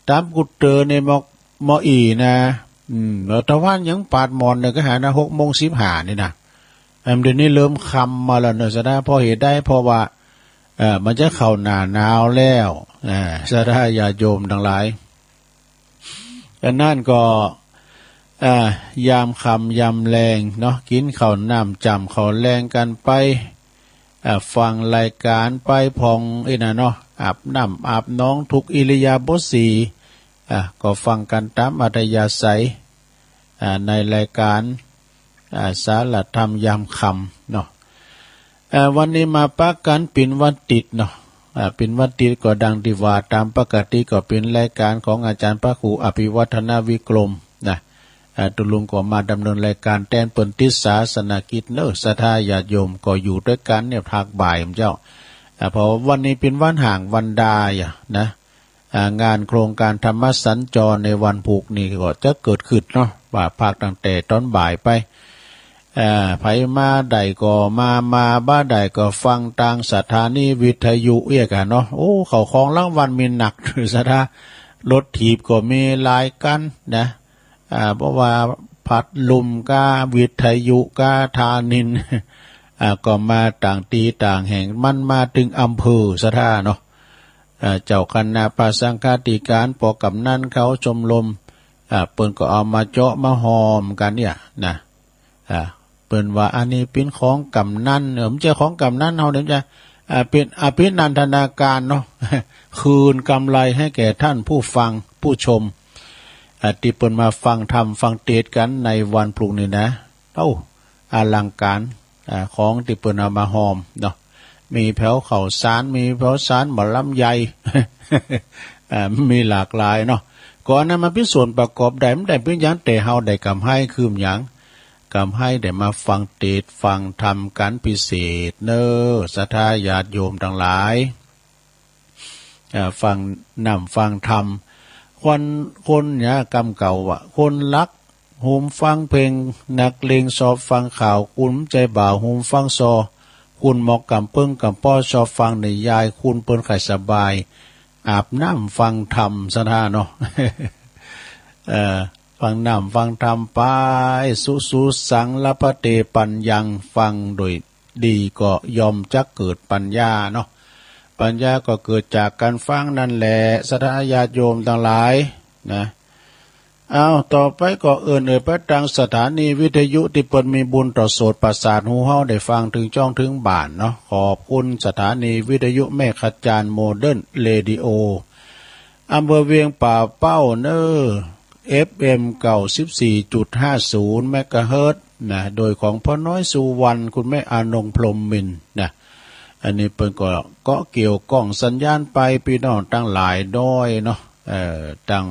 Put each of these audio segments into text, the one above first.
ตามกุเตอในมออีนะแล้วตะวันยังปาดหมอนเนี่ยก็หานะ6:15นี่นะเดี๋ยวนี้เริ่มคำมาแล้วเนอะซะนะพอเหตุได้เพราะว่ามันจะเข้าหน้าหนาวแล้วซะนะญาติโยมทั้งหลายดังนั้นก็ยามคำยามแรงเนาะกินข้าวน้ำจำข้าวแรงกันไปฟังรายการไปพองนะเนาะอาบน้ำอาบน้องทุกอิริยาบถสี่ก็ฟังกันตามอัธยาศัยในรายการสารธรรมยามคำเนาะวันนี้มาปักกันเป็นวันติดเนาะเป็นวันติดก็ดังที่ว่าตามปกติก็เป็นรายการของอาจารย์พระครูอภิวัฒนวิกรมนะตุลุงก็มาดำเนินรายการแทนเปิ่นติดศาสนกิจเนอะศรัทธาญาติโยมก็อยู่ด้วยกันเนี่ยภาคบ่ายเจ้าเพราะวันนี้เป็นวันห่างวันดานะงานโครงการธรรมสัญจรในวันพุธนี่ก็จะเกิดขึ้นเนาะว่าภาคตั้งแต่ตอนบ่ายไปไผมาใดก็มาบ้าใดก็ฟังทางสถานีวิทยุกันเนาะโอ้เขาของรางวัลมีหนักสถารถถีบก็มีหลายกันนะเพราะว่าพัดลมกาวิทยุกาธานินก็มาต่างตีต่างแห่งมันมาถึงอำเภอสถาเนาะเจ้าคณะภาสังฆาธิการปกำนันเขาชมรมเปิ้นก็เอามาเจาะมาหอมกันเนี่ยนะเปิ้นว่าอันนี้เป็นของกำนันมันจะของกำนันเฮาเดี๋ยวจะเป็นอภินันทนาการเนาะคืนกำไรให้แก่ท่านผู้ฟังผู้ชมที่เปิ้นมาฟังธรรมฟังเทศน์กันในวันพรุ่งนี้นะอลังการของที่เปิ้นเอามาหอมเนาะมีแผ่วข้าวสารมีแผ่วสารหมอลำไย มีหลากหลายเนาะก่อนนั้นมันเป็นส่วนประกอบได้มันได้เป็นหยังแต่เฮาได้กำให้คือหยังกำให้ได้มาฟังเทศน์ฟังธรรมกันพิเศษเนอะศรัทธาญาติโยมทั้งหลายฟังนำฟังธรรมคนเนี่ยกำเก่าคนรักโฮมฟังเพลงนักเลงสอบฟังข่าวคุณใจบ่าวโฮมฟังซอคุณหมอกกำเปิ้งกำป้อชอบฟังในยายคุณเปิ้นไข่สบายอาบน้ำฟังธรรมซะท่าเนาะ ฟังน้ำฟังธรรมไปสุสังละพะเตปัญญังฟังโดยดีก็ยอมจักเกิดปัญญาเนาะปัญญาก็เกิดจากการฟังนั่นแหละศรัทธาญาติโยมทั้งหลายนะต่อไปก็ไปทางสถานีวิทยุที่เปิดมีบุญต่อโสตประสาทหูเฮาได้ฟังถึงจ้องถึงบ้านเนาะขอบคุณสถานีวิทยุแม่ขจารโมเดิร์นเรดิโออำเภอเวียงป่าเป้าเนอFM 94.50 เมกะเฮิรตซ์นะโดยของพ่อน้อยสุวรรณคุณแม่อานงพรหมมินทร์นะอันนี้เปิ้นก็เกี่ยวก้องสัญญาณไปพี่น้องตั้งหลายด้อยเนาะตั้ง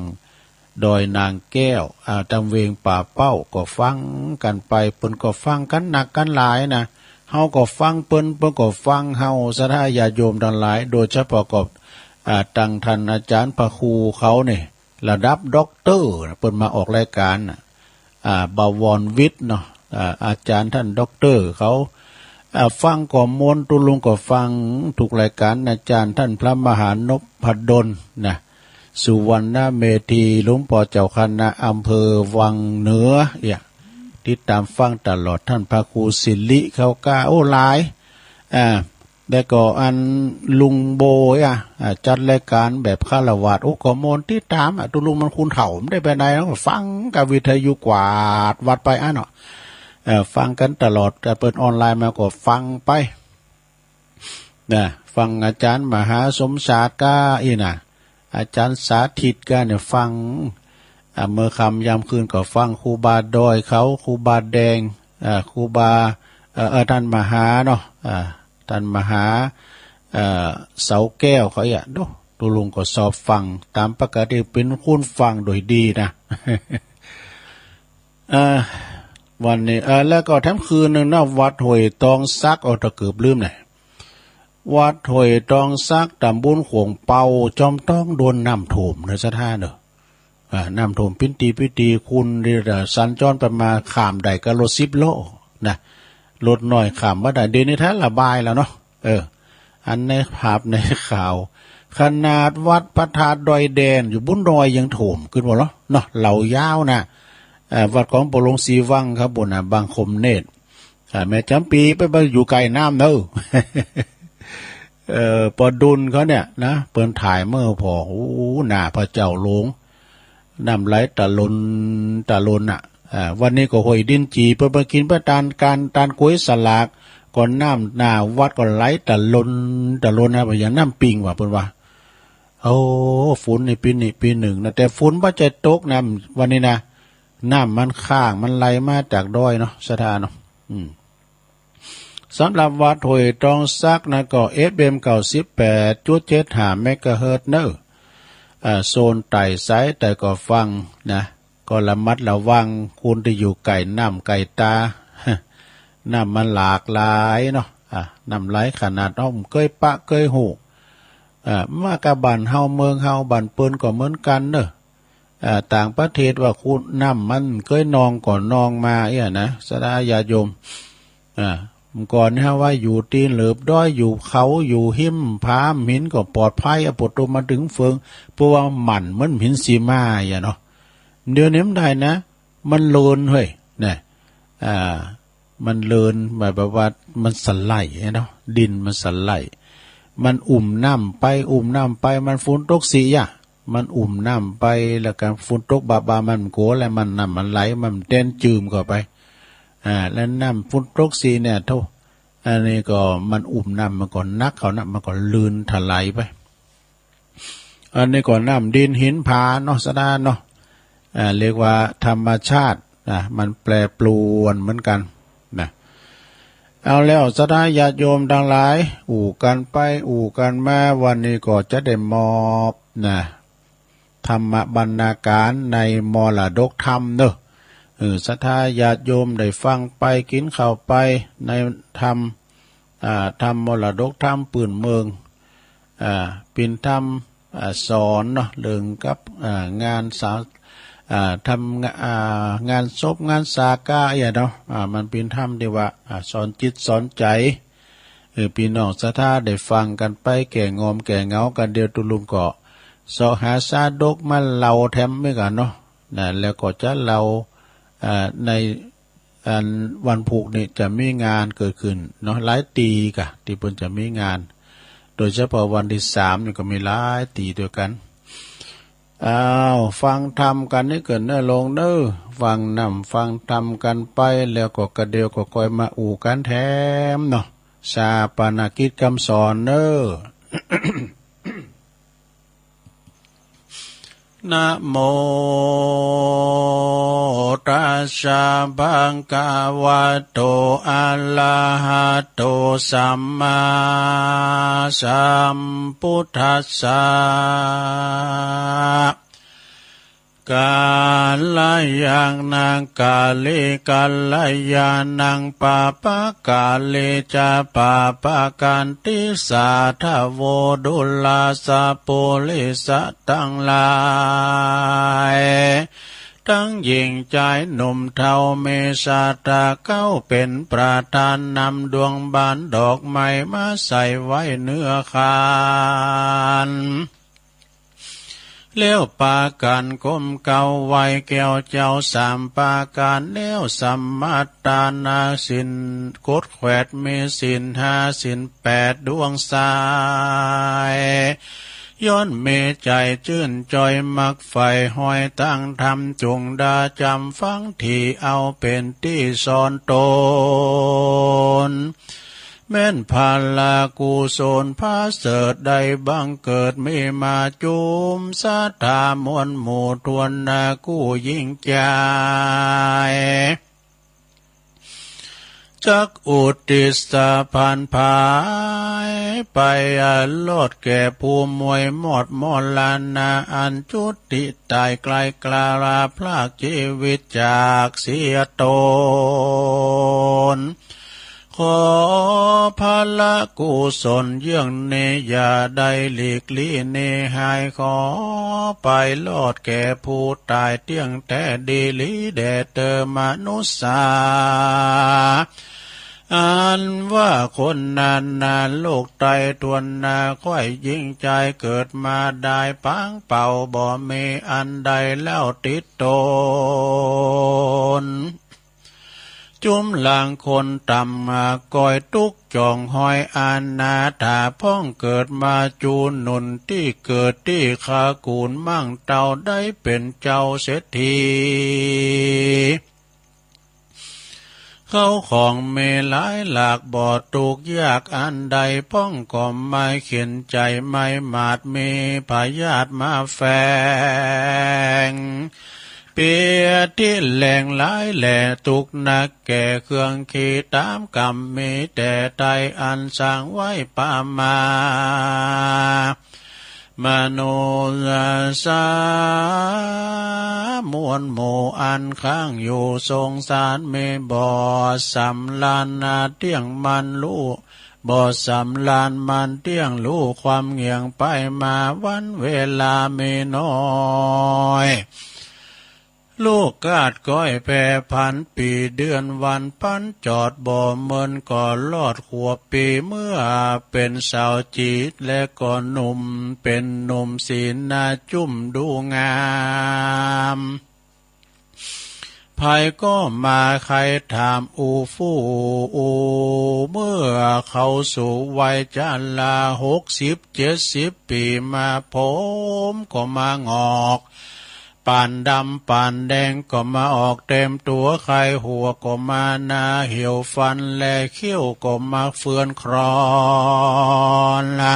ดอยนางแก้วตำเวียงป่าเป้าก็ฟังกันไปเปิ้นก็ฟังกันหนักกันหลายนะเฮาก็ฟังเปิ้นก็ฟังเฮาศรัทธาญาติโยมทั้งหลายโดยเฉพาะกับตั้งท่านอาจารย์พระครูเขาเนี่ยระดับด็อกเตอร์เปิ้นมาออกรายการบวรวิทย์เนาะอาจารย์ท่านด็อกเตอร์เขาฟังก็มวนตุลุงก็ฟังทุกรายการอาจารย์ท่านพระมหานพดลนะสุวรรณเมธีหลวงพ่อเจ้าคณะอำเภอวังเหนือติดตามฟังตลอดท่านพระครูศิริเขากล้าหลายได้ก็อันลุงโบจัดรายการแบบฆราวาสก็มนที่ตามตุลุงมันคุณเฒ่าไม่ได้ไปไหนแล้วฟังกับวิทยุกวาดวัดไปเนาะฟังกันตลอดแต่เปิดออนไลน์มาก็ฟังไปนะฟังอาจารย์มหาสมศาสตร์ก็อาจารย์สาธิตก็เนี่ยฟังเมื่อคำยามคืนก็ฟังครูบาดอยเขาครูบาแดงครูบาท่านมหาเนาะท่านมหาเสาแก้วเขาตุลุงก็สอบฟังตามปกติเป็นคุณฟังโดยดีนะ วันนี้แล้วก็ทั้งคืนนึงนะวัดห้วยตองซักตะเกือบลืมเลยวัดห้วยตองซักตำบลขวงเป่าจอมต้องโดนน้ำท่วมในสถานเนอะน้ำท่วมพิตีคุณเรือสัญจรไปมาข้ามได้ก็รถ10 โลนะรถหน่อยข้ามมาได้เดี๋ยวนี้ท่านระบายแล้วเนาะอันในภาพในข่าว ขนาดวัดพระธาตุดอยแดนอยู่บุญดอยยังโถมขึ้นหมดแล้วเนาะเหล่ายาวนะวัดของปลงสีวังครับบนบางคมเนตรแม่จำปีไปอยู่ไกลน้ำเนอะ ปอดุลเขาเนี่ยนะเปิ้นถ่ายเมื่อพอโอ้หน้าพระเจ้าหลวงน้ำไหลตะลนอ่ะวันนี้ก็หอยดินจีเปิ้นไปกินเพื่อตานกล้วยสลากก่อนน้ำหน้าวัดก็ไหลตะลนนะอย่างน้ำปิงว่าเปิ้นว่าโอ้ฝนในปีหนึ่งนะแต่ฝนบ่จะตกน้ำวันนี้นะน้ำมันข้างมันไหลมาจากดอยเนาะสถานเนาะสำหรับวัดห้วยตองซักนะก็ FM 98.75 เมกะเฮิรตซ์เนอะโซนไต่ไซแต่ก็ฟังนะก็ระมัดระวังคุณที่อยู่ไก่น้ำไก่ตา น้ำมันหลากหลายเนาะน้ำไหลขนาดน้องเคยปะเคยหูมากะบันเฮาเมืองเฮาบันเปิ้นก็เหมือนกันเนอะต่างประเทศว่าคุณน้ำมันเคยนองก่อนนองมานะสดาญาโยมก่อนนะว่าอยู่ตีนเหลือบด้อยอยู่เขาอยู่หิมพามหินก็ปลอดภัยปลดตัวมาถึงเฟืองเพราะว่าหมันมันหินสีมาเนาะเดี๋ยวนี้มันได้นะมันโลนเฮ้ยเนี่ยมันเลินแบบว่ามันสไลด์เนาะดินมันสไลด์มันน้ำไปมันฝนตกสีมันน้ำไปแล้วกันฝนตกบามันโกแล้วมันน้ำมันไหลมันเต้นจืมเข้าไปแล้วน้ำฝนตกสีเนี่ยเท่าอันนี้ก็มันน้ำมันก็นักเขานะมันก็ลืนถลายไปอันนี้ก็น้ำดินหินผาเนาะสดาเนาะเรียกว่าธรรมชาติมันแปรปรวนเหมือนกันนะเอาแล้วสดาญาติโยมทั้งหลายกันไปกันมาวันนี้ก็จะได้มอบนะธรรมบรรณาการในมรดกธรรมเนอะศรัทธาญาติโยมได้ฟังไปกินข้าวไปในธรรมมรดกธรรมปืนเมืองเป็นธรรมสอนเนาะเรื่องกับงานสาทำงานศพงานสากาเนาะมันเป็นธรรมที่ว่าสอนจิตสอนใจพี่น้องศรัทธาได้ฟังกันไปแก่งอมแก่เงากันเดียวตุลุมก็สอหาซาดกมาเล่าแถมไม่กันเนาะแล้วก็จะเล่าในวันผูกนี่จะมีงานเกิดขึ้นเนาะหลายตีกะที่เพิ่นจะมีงานโดยเฉพาะวันที่3นี่ก็มีหลายตีด้วยกันฟังธรรมกันนี่เกิดเนื้อลงเน้อฟังธรรมกันไปแล้วก็กระเดียวก็คอยมากันแถมเนาะชาปนกิจคำสอนเน้อ นะโมตัสสะภะคะวะโตอะระหะโตสัมมาสัมพุทธัสสะกาลยังนังกาเลกัลยานังปาปะกาเลจะปาปะกันติสาทะโวดุลาสะโปลิสะตังหลายทั้งหญิงใจหนุ่มเทาเมษาตาเก้าเป็นประธานนำดวงบานดอกไม้มาใส่ไว้เนื้อคานเลี้ยวปากันก้มเก่าไว้แก้วเจ้าสามปาการเลี้ยวสัมมาตานาสินกดแขวดเมสิน5 สิน 8ดวงสายย้อนเมใจชื่นจอยมักไฟห้อยตั้งทำจงดาจำฟังที่เอาเป็นที่สอนตนแม่นพาลากุศลพาเสดได้บังเกิดไม่มาจุมสาธามวลหมู่ทวนนากู้ยิ่งใจจักอุติสาพันภายไปลดแก่ผู้มวยหมดมลานาอันจุติตายไกลกลาลาพลากชีวิตจากเสียตนขอพละกุศลเยื่องเนยาได้หลีกลี่เนหายขอไปลอดแก่ผู้ตายเที่ยงแต่ดีลีแด่เตอมนุษย์สา อ่านว่าคนนานโลกไตทวนนาค่อยยิ่งใจเกิดมาได้ปังเป่าบ่มีอันใดแล้วติดตนจุ้มหลังคนต่ำมาก้อยตุกจองหอยอานาถาพ้องเกิดมาจูนหนุนที่เกิดที่ขากูลมั่งเต่าได้เป็นเจ้าเศรษฐีเขาของเมหลายหลากบ่อตุกยากอันใดพ้องก่อมไม่เขียนใจไม่มาดมีพยาธิมาแฝงเปียที่แหล่งหลายแหล่ตุกนักแก่เครื่องขีตามกรรมมีแต่ใจอันสร้างไว้ปามามโนสามวลหมู่อันข้างอยู่ทรงสารเมบ่อสำลานนาเที่ยงมันรู้บ่สำลานมันเที่ยงรู้ความเงียงไปมาวันเวลาไม่น้อยลูกกาดก้อยแปรพันปีเดือนวันพันจอดบ่เมินก่อลอดขวบปีเมื่อเป็นสาวจีดและก่อหนุ่มเป็นหนุ่มศีลนาจุ่มดูงามภัยก็มาใครถามอูฟู่อูเมื่อเขาสู่วัยจันลา60-70 ปีมาผมก็มางอกป่านดำป่านแดงก็มาออกเต็มตัวไข่หัวก็มาหน้าเหี่ยวฟันและเขี้ยวก็มาเฟือนครอนละ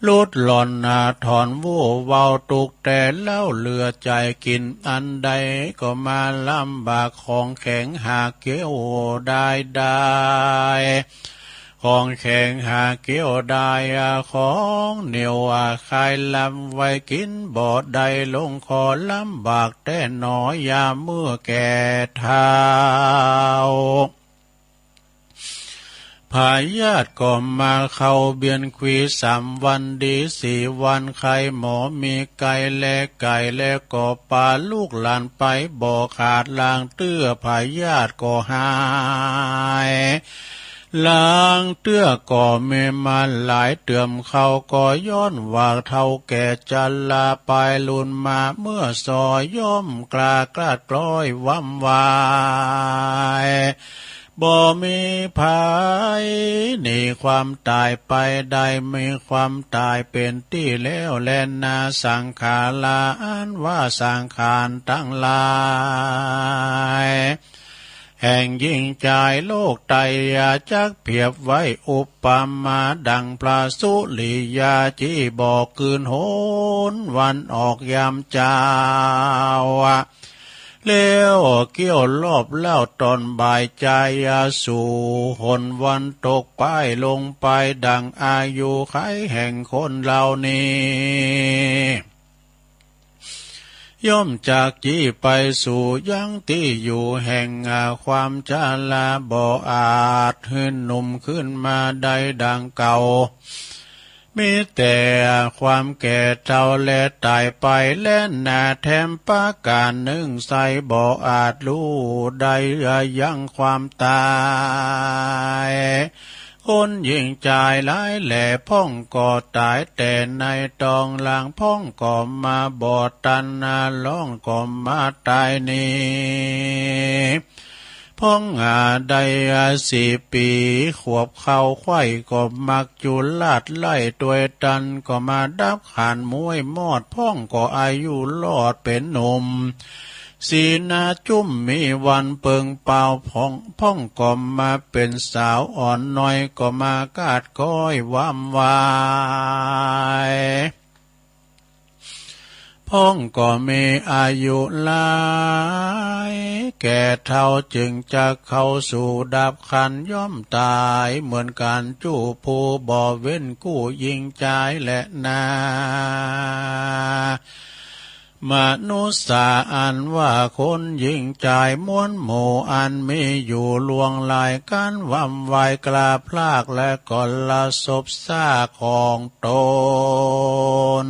ลุดหล่อนถอนวู่เว้าตุกแต่เล่าเหลือใจกินอันใดก็มาลำบากของแข็งหาเกี้ยวได้ของแข็งหาเกี้ยวได้ของเหนียวคายลำไว้กินบ่ได้ลงคอลำบากแต่น้อยยามเมื่อแก่เฒ่าพายาติก็มาเข้าเบียนคุย3 วันดี4 วันไข่หมอมีไก่และก็ปลาลูกหลานไปบ่ขาดลางเตื้อพายาติก็หายล้างเตื้อก่อเมมาหลายเตื่อมเขาก็ย้อนว่าเท่าแก่จันลาไปลุนมาเมื่อซอยย่อมกล้ากล้อยว่ำวายบ่มีภายหนีความตายไปได้มีความตายเป็นที่แล้วแลนาสังขาราอันว่าสังขารตั้งหลายแห่งยิ่งใจโลกไตรจักเพียบไว้อุปมาดังพระสุริยาจีบอกคืนโหนวันออกยามเจ้าเลี้ยวเกี่ยวรอบเล่าตอนบ่ายใจสู่หนวันตกไปลงไปดังอายุไขแห่งคนเหล่านี้ย่อมจากจี้ไปสู่ยังที่อยู่แห่งความจาลาบ่อาจหื่นหนุ่มขึ้นมาได้ดังเก่ามีแต่ความแก่เท่าและตายไปและหน้าแถมประการหนึ่งใส่บ่อาจรู้ได้ยังความตายคนยิ่งใจหลายแหล่พ่องก่อตายแต่ในตองหลังพ่องก่อมาบอดตันล่องก่อมาตายนี้พ่องได้4 ปีขวบเข้าไข่ก็มักจุลาดไล่ตัวตันก็มาดับขานมวยมอดพ่องก็อายุรอดเป็นหนุ่มสีนาจุ้มมีวันเปิงเป่าพ่องก็มาเป็นสาวอ่อนน้อยก็มากาดก้อยว่ำวายพ่องก็มีอายุหลายแก่เท่าจึงจะเข้าสู่ดับขันย่อมตายเหมือนการจู้ผู้บ่เว้นกู้ยิงใจและนามนุษย์อันว่าคนยิ่งใจม้วนหมู่อันมีอยู่ลวงลายกันวำวายกลาพลากและก่อนละศพซาของตน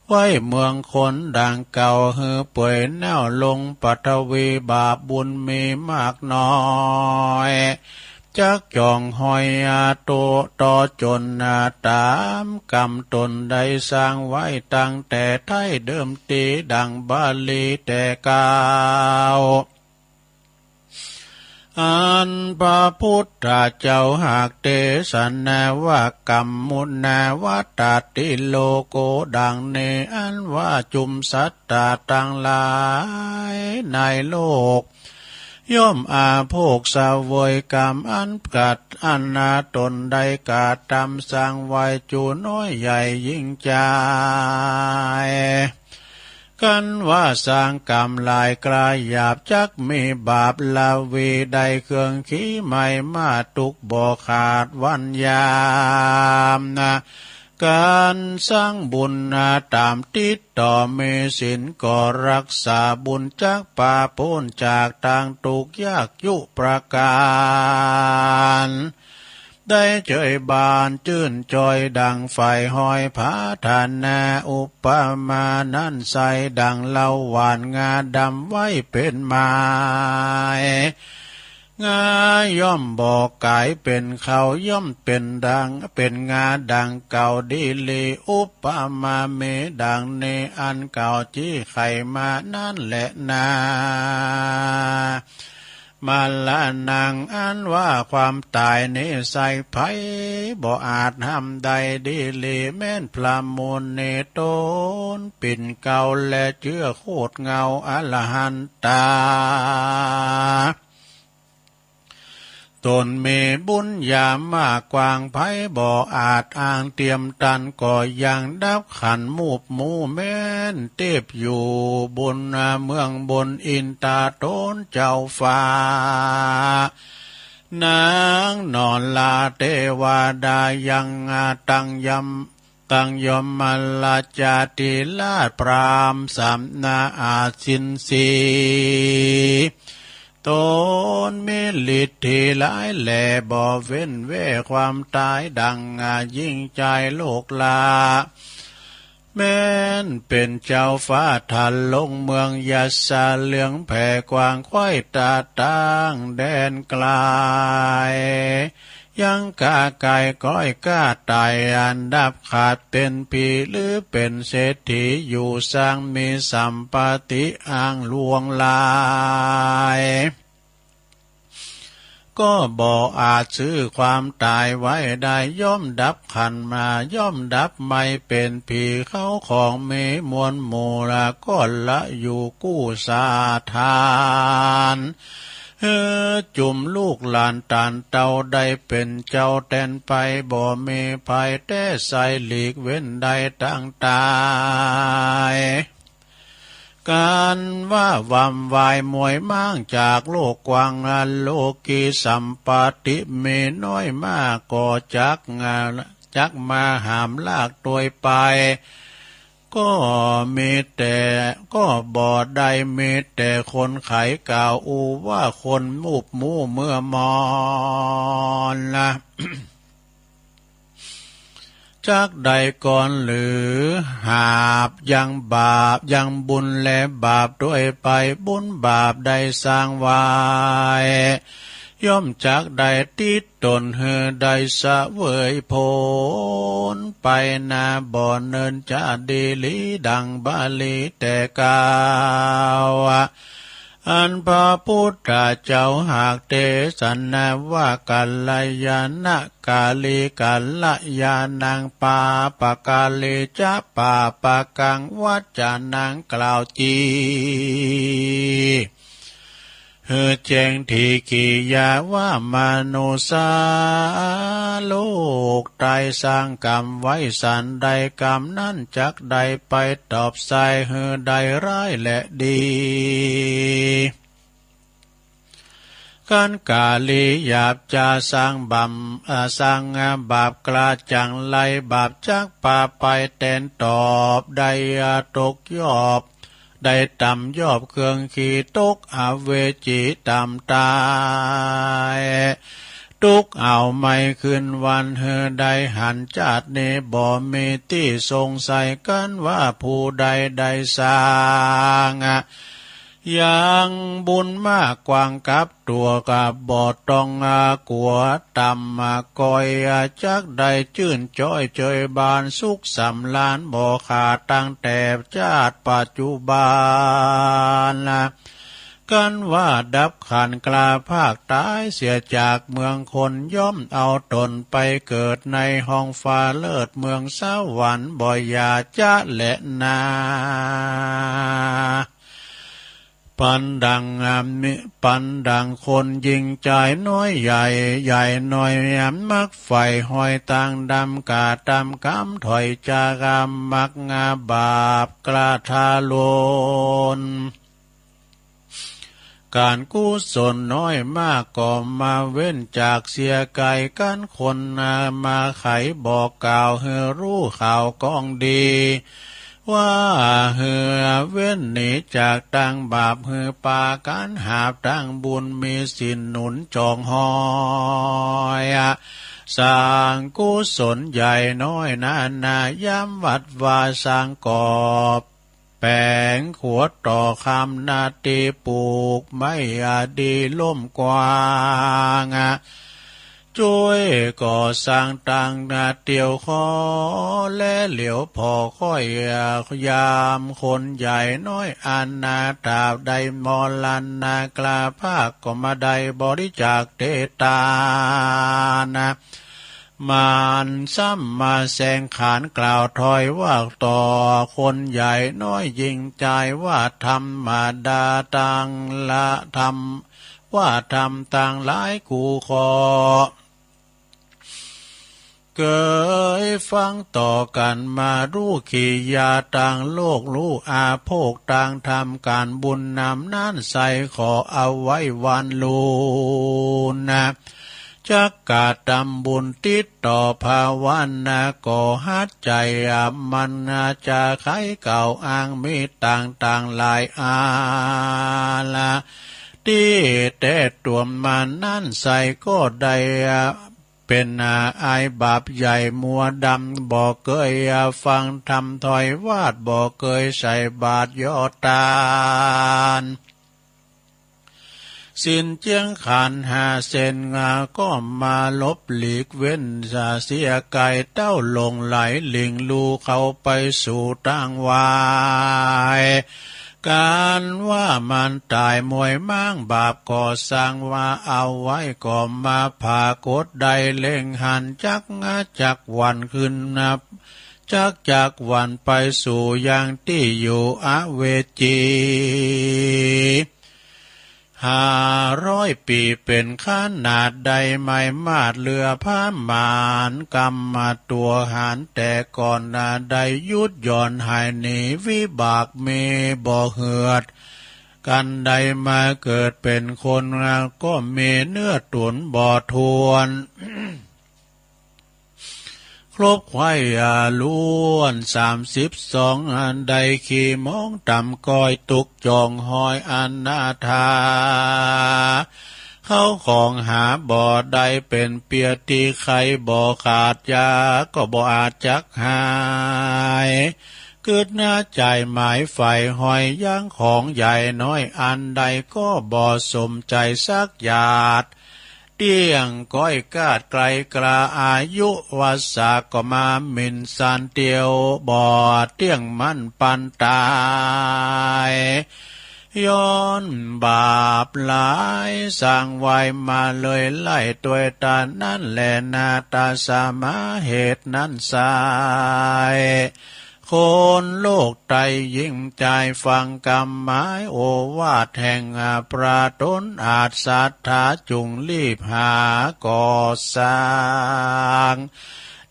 ไว้เมืองคนดังเก่าหือป่วยแนวลงปัทวีบาปบุญมีมากน้อย จักจองหอยโตต่อจนตามกรรมตนได้สร้างไว้ตั้งแต่ไทยเดิมตีดังบาลีแต่กาวอันพระพุทธเจ้าหากเทศนาว่ากรรมมุนาวัตติโลโกดังเนอันว่าจุมสัตตาตั้งหลายในโลกย่อมอาโภคสวยกรรมอันกัดอันนาตนใดกาตำสร้างไว้จูน้อยใหญ่ยิ่งใจกันว่าสร้างกรรมลายกลายหยาบจักมีบาปลาวีใดเครื่องขี้ไม่มาตุกบ่ขาดวันยามนะการสร้างบุญตามติดต่อเมสินก็รักษาบุญจากป่าพ้นจากต่างตุกยากยุประการได้เจยบานจื่นจอยดังไฟหอยผาทานนาอุปมานั้นใสดังเล่าหวานงาดำไว้เป็นไม้งาย่อมบอกกายเป็นเขาย่อมเป็นดังเป็นงาดังเก่าดีลีอุปมาเมดังในอันเก่าจี้ไข่มานั่นแหละนามาละนางอันว่าความตายในใส่ไผบ่อาจห้ามใดดีลีแม่นพระมูลเนตนปิ่นเก่าและเชื่อโคตรเงาอรหันตาตนมีบุญญามากกวางไผบ่อาจอ้างเตรียมตันก็ยังดับขันมูบมูแม่นเทพอยู่บนเมืองบนอินตาโตนเจ้าฟ้านางนอนลาเทวดายังตั้งยมมาลาจาติลาพรามสามนาอาสินสีตนมีฤทธิ์หลายแหล่บ่เว้นเว้ความตายดังยิ่งใจโลกลาแม้นเป็นเจ้าฟ้าทันลงเมืองยาสาเหลืองแผ่กว้างควายตาตั้งแดนไกลยังกาไก่ก้อยกาตายอันดับขาดเป็นผีหรือเป็นเศรษฐีอยู่สร้างมีสัมปติอ้างลวงลายก็บ่อาจซื้อความตายไว้ได้ย่อมดับขันมาย่อมดับไม่เป็นผีเขาของเมมวลหมู่ละก็ละอยู่กู้สาทานจุ่มลูกหลานตานเต่าได้เป็นเจ้าแทนไปบ่มีภัยแต่ใส่หลีกเว้นใดตั้งตายการว่าวำวายมวยมั่งจากโลกกว้างโลกีสัมปติเมน้อยมากก็จักมาหามลากตัวไปก็มีแต่ก็บ่ได้มีแต่คนไขกล่าวอูว่าคนมูบมู่เมื่อมอนละ จากใดก่อนหรือหาบยังบาปยังบุญและบาปด้วยไปบุญบาปได้สร้างไว้ย่อมจากใดติดตนเฮอใดสะเวยผลไปนาบ่อเนินจะดีลีดังบาลีแต่กาวอันพระพุทธเจ้าหากเทศนาว่ากัลยาณกาลีกัลยาณังปาปะกาลีจะปาปะกังวัจจานังกล่าวจีแจ้งทีกิยาว่ามนุษย์โลกใดสร้างกรรมไว้สันใดกรรมนั้นจักใดไปตอบใส่ใดร้ายและดีการกาลีหยาบจะสร้างสร้างบาปกลาจังไลบาปจักป่าไปแตนตอบได้ตกยอบได้ต่ำยอบเครื่องขี่ตกอเวจีต่ำตายตุกเอาไม่ขึ้นวันได้หันจาดเนบ่มีที่สงสัยกันว่าผู้ใดได้สร้าง ยังบุญมากกว่างกับตัวกับบอดต้องกัวตำกอยจักได้จื่นจ้อยเจยบานสุขสำลานบ่ขาดตั้งแต่ชาติปัจจุบันกันว่าดับขันกลาภาคตายเสียจากเมืองคนย่อมเอาตนไปเกิดในห้องฟ้าเลิศเมืองสวรรค์บ่อยาจะและนาปันดังมิปันดังคนยิงใจน้อยใหญ่ใหญ่น้อยมักไฟหอยต่างดำกาดำกำถอยจากมักบาปกล้าทาโลนการกุศลน้อยมากก็มาเว้นจากเสียไกลกันคนมาไขบอกกล่าวให้รู้ข่าวกองดีว่าเหือเว้นหนีจากดังบาปเหือปาการหาบดังบุญมีสินหนุนจองหอยสร้างกุศลใหญ่น้อยนาย้ำวัดวาสร้างกอบแปลงขวดต่อคำนาตีปลูกไม่ดีล่มกว้างช่วยก่อสร้างต่างนาเตียวขอและเหลียวพอค่อยยามคนใหญ่น้อยอันนาตาใดมอลันนากลาภาคก็มาได้บริจาคเตตานะมานซ้ำมาแสงขานกล่าวถอยว่าต่อคนใหญ่น้อยยิ่งใจว่าธรรมาดาตังละธรรมว่าธรรมต่างหลายกูขอเกยฟังต่อกันมารู้ขียาต่างโลกรู้อาโภคต่างทำการบุญนำนั่นใส่ขอเอาไว้วันลูนะจักกาตำบุญติดต่อภาวนาก่อฮัดใจมันจะไขเก่าอ้างมีต่างหลายอาละที่แต่ตัวมันนั่นใส่ก็ได้เป็นอายบาปใหญ่มัวดำบ่เคยฟังทำถอยวาดบ่เคยใส่บาตรยอดตานสิ้นเจียงขันหาเส้นก็มาลบหลีกเว้นเสียไก่เต้าลงไหลหลิงลูเข้าไปสู่ตั้งวายการว่ามันตายมวยมั่งบาปก่อสร้างว่าเอาไว้ก็มาผ่ากดใดเล่งหันจักวันขึ้นนับจักวันไปสู่ยังที่อยู่อเวจี500 ปีเป็นขนาดใดไม่มาดเรือผ้ามานกรรมมาตัวหารแต่ก่อนใดยุดย่อนหายหนีวิบากเมบ่เหือดกันใดมาเกิดเป็นคนก็เมเนื้อตุนบ่ทวนครบไข่ล้วน32อันใดขี่มองต่ำก้อยตุกจองหอยอันนาทาเข้าของหาบ่อใดเป็นเปียตีไข่บ่อขาดยาก็บ่อาจจักหายเกิดหน้าใจหมายไฟหอยย่างของใหญ่น้อยอันใดก็บ่สมใจสักหยาดเตี้ยงก้อยกาดไกลกลาอายุวาสาก็มามินสันเตียวบ่อเตี้ยงมันปันตายย้อนบาปหลายสร้างไว้มาเลยไล่ตัวตานั่นแหละนาตาสามาเหตุนั้นสายคนโลกไตยิ่งใจฟังกรรมหมายโอวาทแห่งปราตนอาจศรัทธาจุงรีบหาก่อสร้าง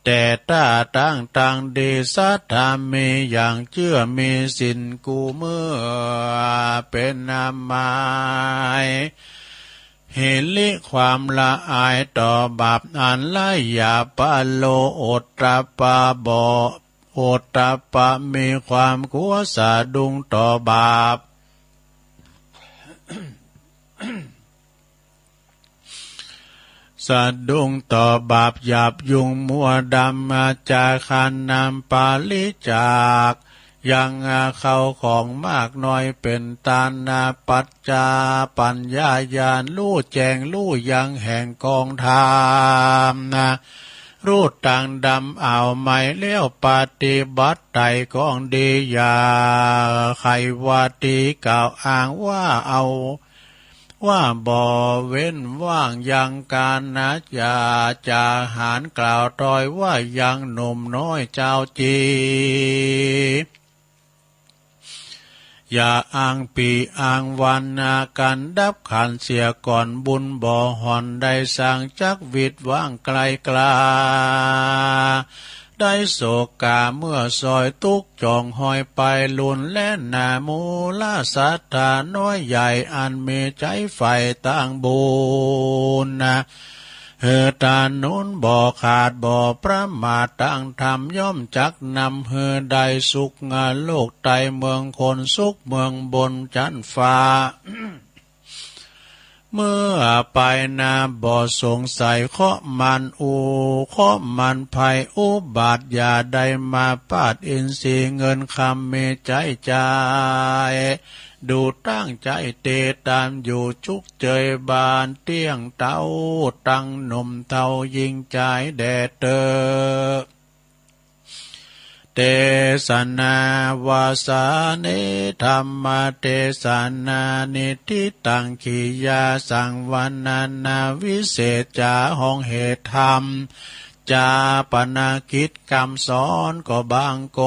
แต่ถ้าตั้งดีสัทธามีอย่างเชื่อมีสินกูเมื่อเป็นนามายเห็นลิความละอายต่อบาปอันละยาปะโลโอตตะปะบ่โอตตะปะมีความกลัวสะดุ้งต่อบาป สะดุ้งต่อบาปหยาบยุงมัวดำมาจากขันนำปาลิจาก ยังเขาของมากน้อยเป็นตานาปัจจาปัญญาญาณรู้แจ้งรู้ยังแห่งกองธรรมนะรู้ต่างดำเอาไม่เลี้ยวปฏิบัติใดกองดีอย่าใครว่าตีกล่าวอ้างว่าเอาว่าบ่เว้นว่างยังการนะอย่าจาหารกล่าวตอยว่ายังหนุ่มน้อยเจ้าจีอย่าอ้างปีอ้างวันนากันดับขันเสียก่อนบุญบ่หอนได้สร้างจักวิตว่างไกลกลาได้โศกาเมื่อซอยตุกจองหอยไปลุนและนามูลาสัตตาน้อยใหญ่อันมีใจใฝ่ต่างบุญนะเฮตานุนบ่ขาดบ่ประมาทตั้งธรรมย่อมจักนำเฮได้สุขงานโลกไตเมืองคนสุขเมืองบนจันฟ้า เมื่อไปนาบ่สงสัยข้อมันข้อมันภัยอุบาทอย่าได้มาปาดอินทรีย์เงินคำเมใจใจดูตั้งใจเตตามอยู่จุกเจยบานเตี้ยงเต้าตั้งหนุ่มเต้ายิงใจแดดเตอเตสนาวาสานิธรรมเตสนานิทิตังขียาสังวันนานาวิเศษจาห้องเหตุธรรมจาปนาคิดกรรมสอนก็บางโก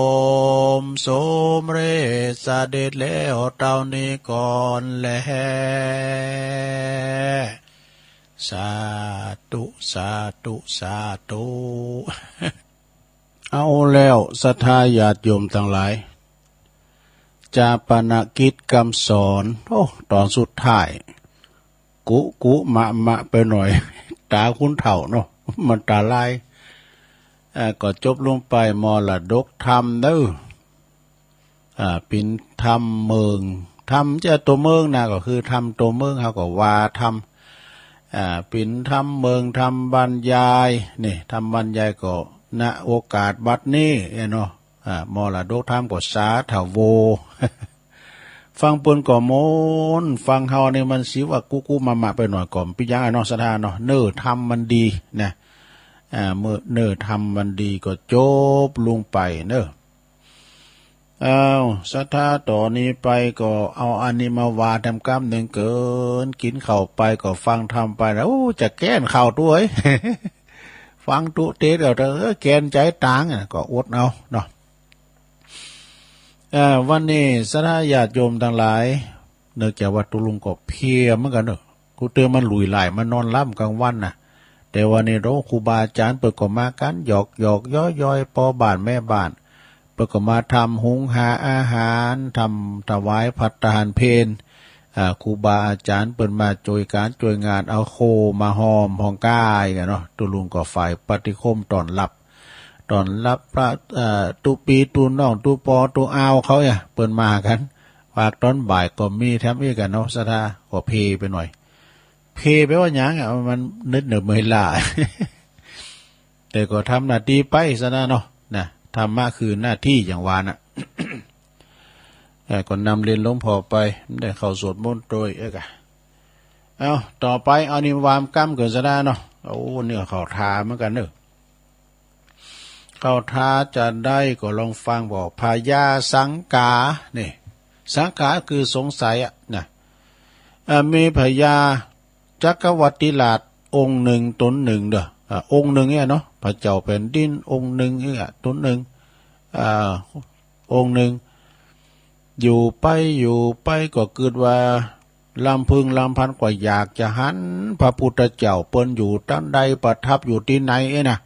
มโสมเรสเด็จแล้วเต่านี้ก่อนแลสาธุสาธุสาธุเอาแล้วศรัทธาญาติโยมทั้งหลายจาปนกิจกรรมสอนตอนสุดท้ายกุมะไปหน่อยตาคุณเถ่าเนาะมันตาลายก็จบลงไปมรดกธรรมเด้อปินธรรมเมืองธรรมจะตัวเมืองนะก็คือธรรมตัวเมืองเขาก็ว่าธรรมปินธรรมเมืองธรรมบรรยายนี่ธรรมบรรยายก็ณโอกาสบัดนี้เนาะมรดกธรรมก็สาธโว ฟังเปิ้นก็โมนฟังเฮานี่มันสิว่ากุมะไปหน่อยก่อมปิยังเนาะสถานเนาะเน้อธรรมมันดีนะเมื่อเน้อธรรมมันดีก็จบลงไปเน้อศรัทธาต่อนี้ไปก็เอาอันนี้มาวาทำกรรมหนึ่งเกินกินข้าวไปก็ฟังทำไปแล้วจะแก้นข้าวตัวฟังตุเตเดี๋ยวแกนใจต่างก็อดเอาเนาะวันนี้ศรัทธาญาติโยมทั้งหลายเนื่องจากว่าตุลุงก็เพียเหมือนกันเนอะกูเตือนมันหลุยไหลมันนอนล่ำกลางวันน่ะแต่วันนี้เราครูบาอาจารย์เปิดก็มากันหยอกย่อยปอบ้านแม่บ้านเปิดก็มาทำหุงหาอาหารทำถวายภัตตาหารเพลครูบาอาจารย์เปิดมาช่วยการช่วยงานเอาโคมาหอมหองกายกันเนาะตุลุงก็ฝ่ายปฏิคมตอนรับพระตุปีตูน้องตุปอตุอาวเขาเนี่ยเปิดมากันฝากตอนบ่ายก็มีแถมอีกกันเนาะศรัทธาก็เพไปหน่อยเพไปว่าหยังมันนึกเหนือเมื่อยล้า แต่ก็ทำหน้าที่ไปซะนะเนาะนะธรรมะคือหน้าที่อย่างวานะ ก่อนนำเรียนหลวงพ่อไปได้เข้าสวดมนต์โดยเอาต่อไปเอานิวามกั้มเกิดซะนะเนาะเนี่ยเข้าทาเหมือนกันเนอะเข้าทาจะได้ก็ลองฟังบอกพายาสังกานี่สังกาคือสงสัยนะมีพญาจักรวรรดิราชองค์หนึ่งตนหนึ่งเด้อองค์หนึ่งเนี่ยเนาะพระเจ้าแผ่นดินองค์หนึ่งเนี่ยตนหนึ่งองค์หนึ่งอยู่ไปก็เกิดว่าลำพึงลำพันกว่าอยากจะหันพระพุทธเจ้าเปิ้นอยู่ตั้งใดประทับอยู่ที่ไหนนะ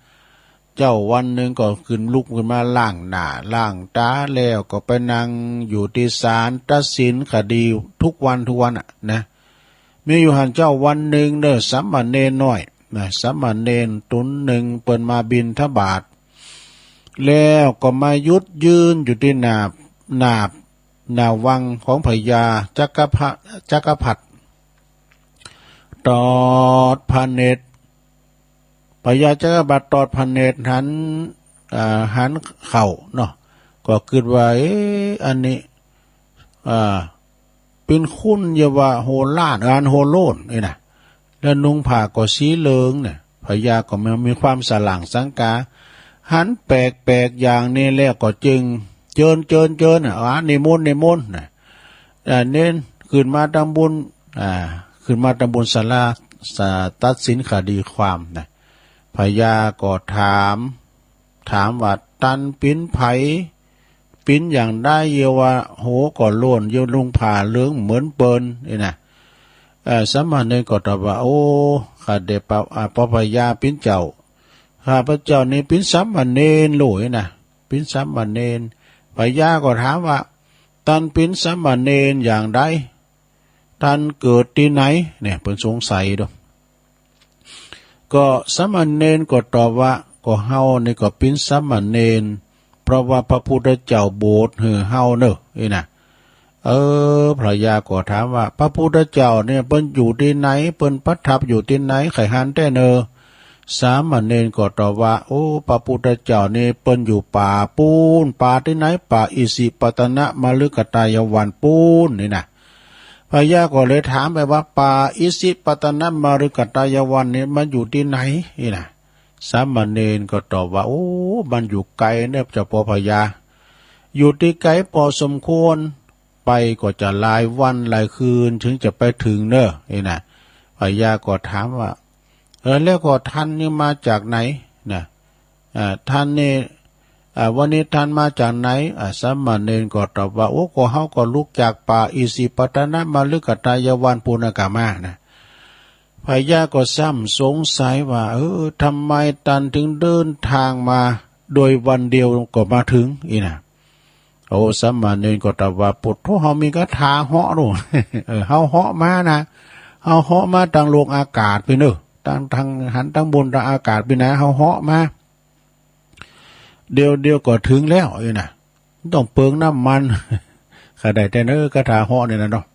เจ้าวันหนึ่งก็ขึ้นลุกขึ้นมาล้างหน้าล้างตาแล้วก็ไปนั่งอยู่ที่ศาลตัดสินคดีทุกวันนะมีอยู่หันเจ้าวันหนึ่งเด้อสามเณรน้อยนะสามเณรตนหนึ่งเปิ้นมาบิณฑบาตแล้วก็มายุดยืนอยู่ที่หน้าวังของพญาจักรพรรดิตอดพระเนตรพญาจักรพรรดิตอดพระเนตรหันเข่าเนาะ ก็คิดว่าอันนี้เป็นคุณอย่าว่าโหลาดงานโหโลนนี่นะแล้วนุ่งผ้าก็สีเหลืองเนี่ยพญาก็มีความสล่างสังกาหันแปลกๆอย่างนี้แล้วก็จึงเจินนิมนต์นะเน้นขึ้นมาตำบุญขึ้นมาตำบุญศาลาตัดสินคดีความนะพญาก็ถามว่าตันปิ้นไผปิ้นอย่างได้เยาว่าโหก็โล่นเยาลุงผ่าเหลืองเหมือนเปินนี่นะสมณเณรก็ตอบว่าโอ้ข้าเดปปพญาปิ้นเจ้าข้าพระเจ้านี่ปิ้นสมณเณรหลวยนะปิ้นสมณเณรพญาก็ถามว่าตันปิ้นสมณเณรอย่างใดท่านเกิดที่ไหนเนี่ยเป็นสงสัยด้วยก็สมณเณรก็ตอบว่าก็เฮานี่ก็ปิ้นสมณเณรเพราะว่าพระพุทธเจ้าโบสถ์เฮาเนอะนี่นะพระยาก็ถามว่าพระพุทธเจ้าเนี่ยเปิ้นอยู่ที่ไหนเปิ้นประทับอยู่ที่ไหนไขหันแต่เนอสามเณรก็ตอบว่าโอ้พระพุทธเจ้านี่เปิ้นอยู่ป่าปูนป่าที่ไหนป่าอิสิปตนะมฤคตายวันปูนนี่นะพระยาก็เลยถามไปว่าป่าอิสิปตนะมฤคตายวันนี่มันอยู่ที่ไหนนี่นะสามเณรก็ตอบว่าโอ้มันอยู่ไกลเนี่ยเจ้าพ่อพญาอยู่ที่ไกลพอสมควรไปก็จะหลายวันหลายคืนถึงจะไปถึงเนอะนี่นะพญาก็ถามว่าแล้วก็ท่านนี่มาจากไหนนะท่านนี่วันนี้ท่านมาจากไหนสามเณรก็ตอบว่าโอ้ก็เฮาก็ลุกจากป่าอิสิปตนะมฤคตายวันปุณกามานะพญาก็ซ้ำสงสัยว่าทำไมตันถึงเดินทางมาโดยวันเดียวก็มาถึงอีนะโอ้สามเณรก็ตอบว่าปุถุเฮามีกระทาเหาะดู เฮาเหาะมานะเฮาเหาะมาทางโลกอากาศไปเนอะทางหันทางบนทางอากาศไปนะเฮาเหาะมาเดียวก็ถึงแล้วอีนะต้องเปลืองน้ำมัน ข้าได้แต่เนอะกระทาเหาะนี่นะเนาะ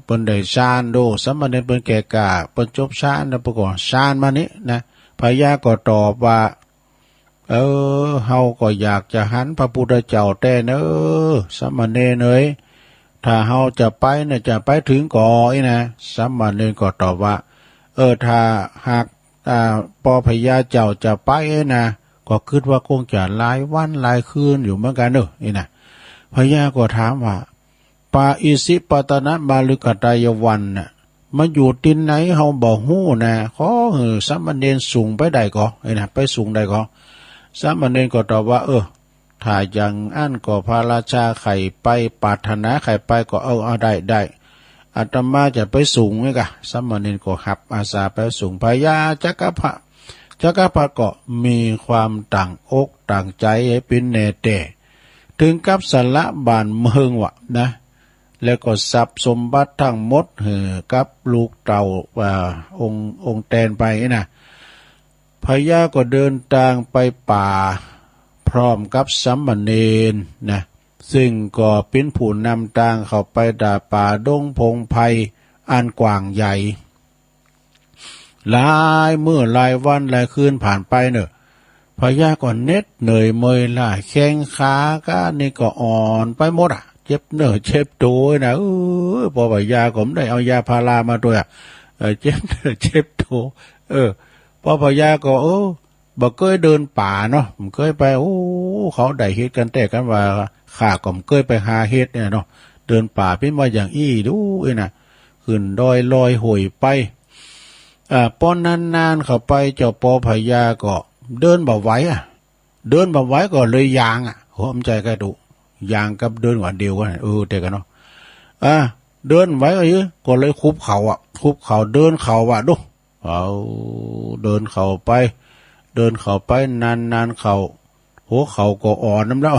เปิ้นได้ฌานโดสามเณรเปิ้นแก่กะเปิ้นจบฌานแล้วปก็ฌานมานี้นะพญาก็ตอบว่าเฮาก็อยากจะหันพระพุทธเจ้าแต่เนอสามเณรเอ้ยถ้าเฮาจะไปเนี่ยจะไปถึงก่ออีนะสามเณรก็ตอบว่าถ้าหากปอพญาเจ้าจะไปนะก็คิดว่าคงจะหลายวันหลายคืนอยู่เหมือนกันเนอะนี่นะพญาก็ถามว่าป่าอิสิปตนะมฤคตายวันน่ะมันอยู่ที่ไหนเฮาบ่ฮู้นะขอสามเณรสูงไปได้ก่อไอ้นะไปสูงได้ก่อสามเณรก็ตอบว่าถ้าอย่างอันก็พระราชาไข่ไปปรารถนาไข่ไปก็เอาได้อาตมาจะไปสูงไว้กะสามเณรก็หับอาสาไปสูงพญาจักรพรรดิก็มีความต่างอกต่างใจให้เป็นแน่แต่ถึงกับสละบ้านเมืองวะนะแล้วก็ทรัพย์สมบัติทั้งหมดกับลูกเต่าองค์แตนไปนะพญาก็เดินทางไปป่าพร้อมกับสามเณรนะซึ่งก็เป็นผู้นำทางเข้าไปด่าป่าดงพงไพอันกว้างใหญ่หลายมื้อหลายวันหลายคืนผ่านไปเนอะพญาก็เหน็ดเหนื่อยเมื่อยล้าแข้งขาก็นี่ก็อ่อนไปหมดเจ็บเนื้อเจ็บตัวนะพอพญาก็ไม่ได้เอายาพารามาด้วยเจ็บเนื้อเจ็บตัวพอพญาก็บ่เคยเดินป่าเนาะผมเคยไปเขาได้เฮ็ดกันแต่กันว่าข้าก็เคยไปหาเฮ็ดเนี่ยเนาะเดินป่าเป็นว่าอย่างดูนะขึ้นดอยลอยหวยไปป้อนนานๆเข้าไปเจ้าปอพญาก็เดินบ่ไหวเดินบ่ไหวก็เลยยางหัวใจก็ดุยางกับเดินวันเดียวกันแต่กันเนาะเดินไหวก็เลยคุบเข่าเดินเข่าดูเดินเข่าไปนานเข่าหัวเข่าก็อ่อนน้ำแล้ว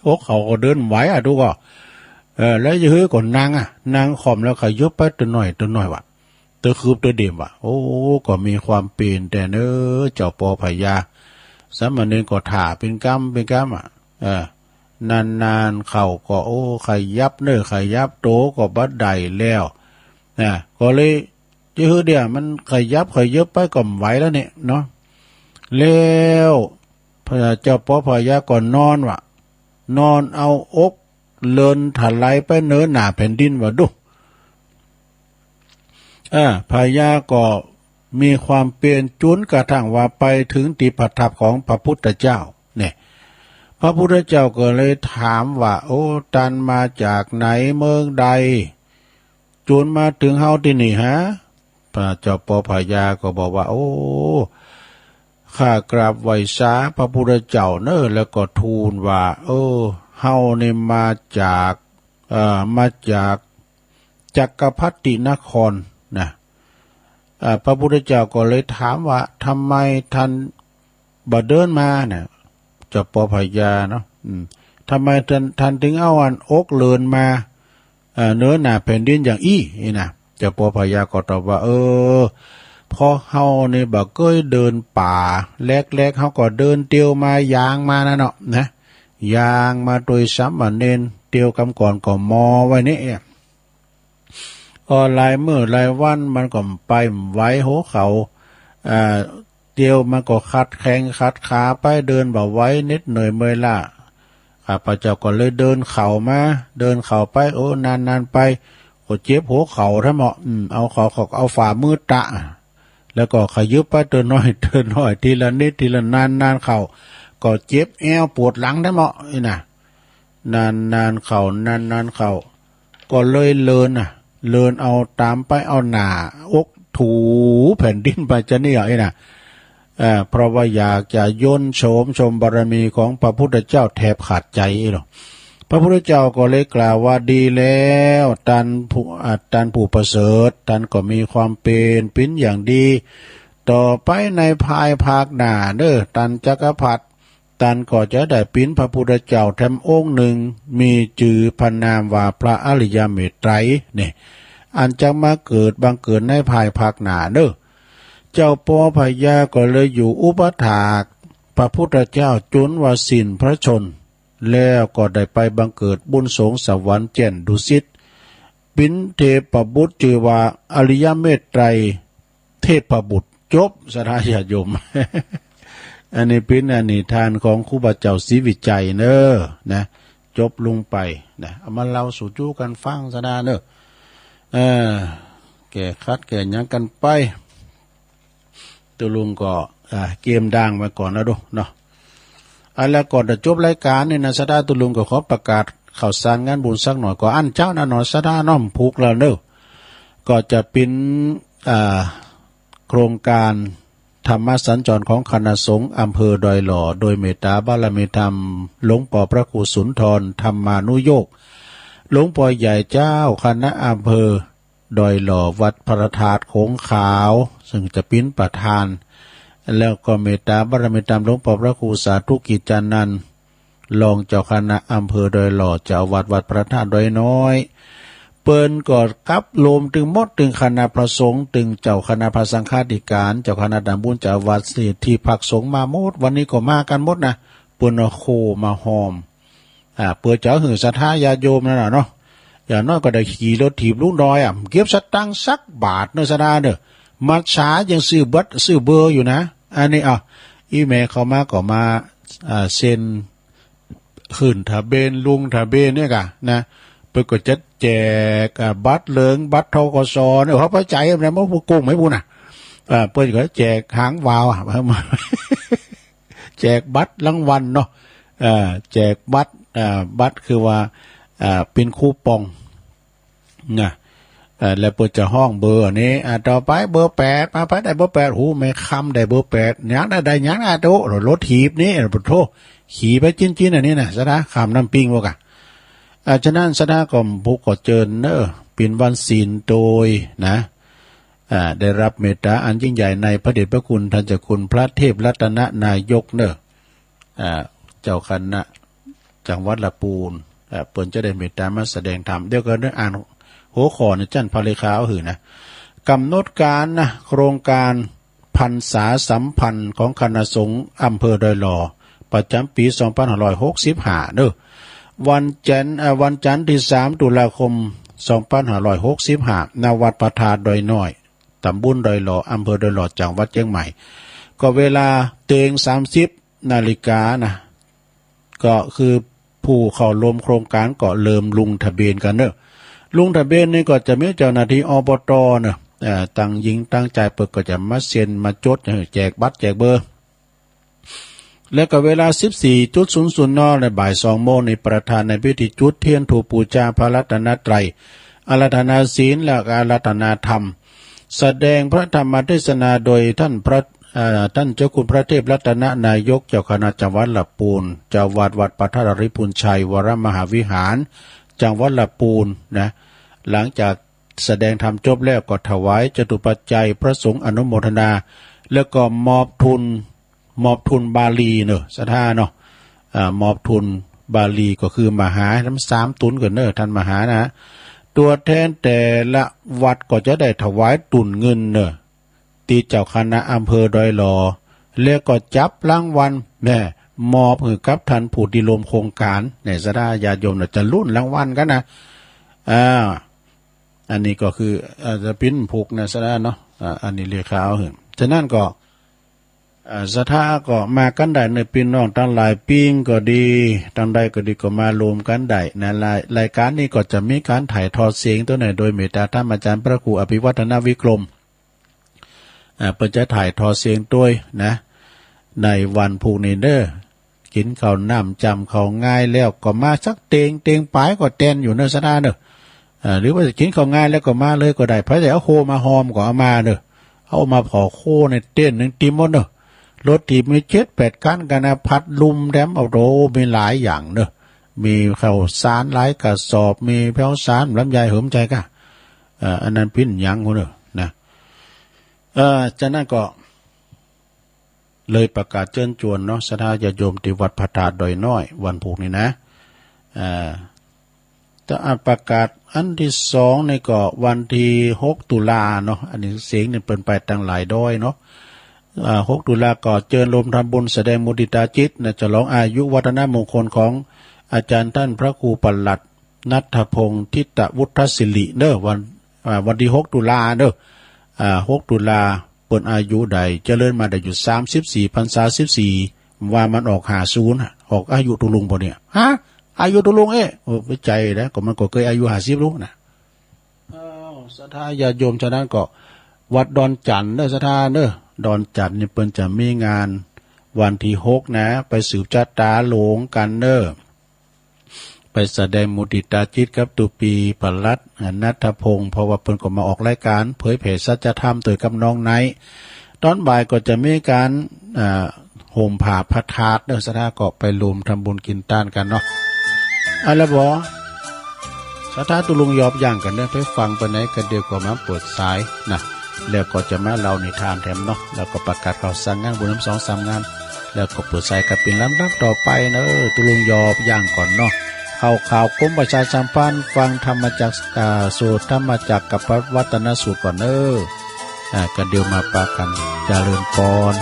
หัวเข่าก็เดินไหวดูก็แล้วยื้อก็นั่งข่อมแล้วขยับไปตัวหน่อยวะตัวคืบตัวเดี่ยวก็มีความเปลี่ยนแต่เนอเจ้าปอพญาสามเณรก็ถ่าเป็นกรรมนานเข่าก็ขยับขยับโตก็บัดใดแล้วก็เลยยื้อเดี๋ยวมันขยับไปก็ไหวแล้วเนี่ยเนาะแล้ว พระเจ้าปอพญาก่อนนอนว่ะนอนเอาอกเลินถลายไปเนื้อหนาแผ่นดินว่าดุพญาก็มีความเปลี่ยนจุนกระทั่งว่าไปถึงที่ประทับของพระพุทธเจ้าเนี่ยพระพุทธเจ้าก็เลยถามว่าโอ้ตันมาจากไหนเมืองใดจุนมาถึงเฮาที่นี่ฮะพระเจ้าปอพญาก็บอกว่าโอ้ข้ากราบไหว้สาพระพุทธเจ้าเนอะแล้วก็ทูลว่าเฮานี่มาจากจักรพรรดินครนะพระพุทธเจ้าก็เลยถามว่าทำไมท่านบ่เดินมาเนี่ยเจ้าปอพญาเนาะทำไมท่านถึงเอาอันอกเลินมาเนื้อหนาแผ่นดินอย่างอี้นี่นะเจ้าปอพญาก็ตอบว่าพอเฮานี่บ่เคยเดินป่าแรกๆเฮาก็เดินเตียวมายางมานะเนาะนะยางมาโดยซ้ำบันเนนเตียวกำก่อนก็มอไว้นี่หลายมื้อหลายวันมันก็ไปไหวโหเขาเตียวมันก็คัดแข้งคัดขาไปเดินบ่ไหวนิดเหนื่อยเมื่อยล้าข้าพเจ้าก็เลยเดินเข่ามาเดินเข่าไปนานไปก็เจ็บหัวเข่าถ้าเหมาะเอาฝ่ามือตะแล้วก็ขยุบไปเดินน้อยทีละนิดทีละนานเข่าก็เจ็บแอวปวดหลังได้เหมาะนี่นะนานเข่าก็เลยเลินเอาตามไปเอาหน้าอกถูแผ่นดินไปจะนี่ไอ้น่ะเพราะว่าอยากจะย่นโฉมชมบารมีของพระพุทธเจ้าแทบขาดใจหรอกพระพุทธเจ้าก็เลยกล่าวว่าดีแล้วท่านผู้ประเสริฐท่านก็มีความเป็นปิ้นอย่างดีต่อไปในภายภาคหน้าท่านจักรพรรดิท่านก็จะได้ปิ้นพระพุทธเจ้าแถมองค์หนึ่งมีจื่อพระนามว่าพระอริยเมตไตรเนี่ยอันจะมาเกิดบังเกิดในภายภาคหน้าเจ้าปอพญาก็เลยอยู่อุปถากพระพุทธเจ้าจนว่าสิ้นพระชนแล้วก็ได้ไปบังเกิดบุญสงสวรรค์แจ่นดุสิตปินเทพบุตรชื่อว่าอริยเมตไตรเทพบุตรจบสถาญาติโยม อันนี้เป็นอนิทานของครูบาเจ้าศรีวิจัยนะจบลงไปนะเอามาเล่าสู่จู้กันฟังสดาแก่คัดแก่ยังกันไปตัวลุงก็เกมดังมาก่อนนะดูเนาะแล้วก่อนจะจบรายการนี่นะสดาตัวลุงก็ขอประกาศข่าวสารงานบุญสักหน่อยก็อันเจ้านะหน่อยสดาน้อมผูกแล้วก็จะเป็นโครงการธรรมสัญจรของคณะสงฆ์อำเภอดอยหล่อโดยเมตตาบารมีธรรมหลวงพ่อพระครูสุนทรธรรมานุโยกหลวงพ่อใหญ่เจ้าคณะอำเภอดอยหล่อวัดพระธาตุโขงขาวซึ่งจะเป็นประธานแล้วก็เมตตาบารมีธรรมหลวงพ่อพระครูสาธุกิจจานันท์รองเจ้าคณะอำเภอดอยหล่อเจ้าวัดพระธาตุดอยน้อยเปิ้นก็กับโลมถึงหมดถึงคณะพระสงฆ์ถึงเจ้าคณะพระสังฆาธิการเจ้าคณะดำบุญเจ้าวัดสิที่พักสงฆ์มาหมดวันนี้ก็มากันหมดนะเปิ้นโคมาหอมเปิ้นเจ้าหือศรัทธาญาติโยมนั่นน่ะเนาะอย่างน้อยก็ได้ขี่รถถีบลูกน้อยเก็บสตังค์สักบาทสดามัดช้ายังซื้อบัตรซื้อเบอร์อยู่นะอันนี้อีเมลเข้ามาก็มาเซ็นขึ้นทะเบียนลุงทะเบียนเนี่ยกะนะเพื่อก็จะแจกบัตรเหลืองบัตรทกสเนี่ยเขาไปใจอะไรมั้งพวกกุ้งไม่พูดนะเพื่อก็แจกหางวาวแจกบัตรรางวัลเนาะแจกบัตรคือว่าเป็นคูปองนะแล้วเปิดจะห้องเบอร์นี้ต่อไปเบอร์8มาไปได้เบอร์8หูไม่คำได้เบอร์8ยังได้ยังโตรถถีบนี่ปะโทขี่ไปจิ้นอันนี้นะสนะคำน้ำปิ้งวะกะฉะนั้นสนะก็ผู้ก่อเจิญเป็นวันศีลโดยนะได้รับเมตตาอันยิ่งใหญ่ในพระเดชพระคุณท่านเจ้าคุณพระเทพรัตนนายกเจ้าคณะจังหวัดละปูนเปิ่นจะได้เมตตามาแสดงธรรมเดี๋ยวก็ได้อ่านหัวข้อในจันทร์พระเลขาหือนะกำหนดการโครงการพรรษาสัมพันธ์ของคณะสงฆ์อำเภอดอยหล่อประจำปี2565วันจันทร์ที่3ตุลาคม2565ณวัดพระธาตุดอยน้อยตำบลดอยหล่ออำเภอดอยหล่อจังหวัดเชียงใหม่ก็เวลาเตง30 นาฬิกานะก็คือผู้เข้าร่วมโครงการก็เริ่มลงทะเบียนกันเนอะลงทะเบียนนี่ก็จะมีเจ้าหน้าที่อบตเนอะตั้งยิงตั้งใจเปิดก็จะมาเซ็นมาจดแจกบัตรแจกเบอร์แล้วก็เวลา 14.00 น.ในบ่าย 2 โมงในประธานในพิธีจุดเทียนถูปูชาพระรัตนตรัยอาราธนาศีลและอาราธนาธรรมแสดงพระธรรมเทศนาโดยท่านเจ้าคุณพระเทพรัตนนายกเจ้าคณะจังหวัดลำพูนเจ้าวัดปัทรริพุนชัยวรมหาวิหารจังหวัดลำพูนนะหลังจากแสดงธรรมจบแล้วก็ถวายจตุปัจจัยพระสงฆ์อนุโมทนาแล้วก็มอบทุนบาลีเนอะสถาเนาะมอบทุนบาลีก็คือมหาทั้ง3ตุนก่อนเนอะท่านมหานะตัวแทนแต่ละวัดก็จะได้ถวายตุนเงินเนอะตีเจ้าคณะอำเภอดอยหลอแล้วก็จับรางวัลแม่มอบให้กับท่านผู้ที่ลงโครงการในสถาญาติโยมจะลุ้นรางวัลกันนะอันนี้ก็คือจะปิ้นผูกในสถาเนาะอันนี้เรียกข่าวเห็นฉะนั้นก็สถาก็มากันได้ในพี่น้องตั้งหลายปิ้งก็ดีตั้งใดก็ดีก็มารวมกันได้ในรายการนี้ก็จะมีการถ่ายทอดเสียงตัวไหนโดยเมตตาท่านอาจารย์พระครูอภิวัฒนวิกรมเปิดจะถ่ายทอดเสียงด้วยนะในวันพรุ่งนี้เด้อกินข้าวน้ำจำข้าวง่ายแล้วก็มาสักเตงปลายก็เต้นอยู่เนอะสถาเนอะหรือว่าจะกินข้าวง่ายแล้วก็มาเลยก็ได้เพราะแต่เอาโคมาหอมก็เอามาเนอะเอามาผอโคในเต้นหนึ่งติมหมดเนอะรถที่มี7-8 คันกันนะพัดลุมแถมเอาโรมีหลายอย่างเนอะมีข้าวสารหลายกระสอบมีแพ้วสารลำไยเหิมใจกะอันนั้นปิ้นยังคนเนอะนะจากนั้นก็เลยประกาศเชิญชวนเนาะสถาญาติโยมที่วัดพระธาตุดอยน้อยวันพุธนี้นะจะประกาศอันที่2ในก็วันที่6 ตุลาเนาะอันนี้เสียงเนี่ยเปิดไปตั้งหลายดอยเนาะ6 ตุลาก็เจิญรวมทำบุญแสดงมุทิตาจิตนะฉลองอายุวัฒนมงคลของอาจารย์ท่านพระครูปลัดณัฐพงศ์ทิตวุฒศิริเด้อวันที่6 ตุลาเด้อ6 ตุลาเปิดอายุใดเจริญมาได้อยู่34 พรรษา 14ว่ามันออก50ออกอายุตุลุงพอเนี่ยฮะอายุตุลุงไปใจนะก็มันก็เคยอายุ50ลุงนะสถาญาติโยมฉะนั้นก็วัดดอนจันทร์เด้อสถาเด้อดอนจันทร์นี่เปิ้นจะมีงานวันที่6นะไปสืบชะตาหลงกันเด้อไปแสดงมุทิตาจิตกับตุปีปลัดณัฐพงศ์เพราะว่าเปิ้นก็มาออกรายการเผยแผ่สัจธรรมโดยกับน้องไนตอนบ่ายก็จะมีการห่มผ้าพระธาตุเด้อสถาก็ไปรวมทำบุญกินต้านกันเนาะแล้วบ่สถาตุลุงยอบย่างกันเด้อไปฟังไปไหนกันเดียวก็มาเปิดสายนะแล้วก็จะมาเล่านิทานแถมเนาะแล้วก็ประกาศข่าวสารงานบุญน้ำ2-3 งานแล้วก็เปิดสายกับเป็นลำดับต่อไปเนอะตุลุงยอบย่างก่อนเนาะข่าวกรมประชาสัมพันธ์ฟังธรรมจักสูตรธรรมจักกับวัฒนสูตรก่อนเนอะกันเดียวมาปากันเจริญพร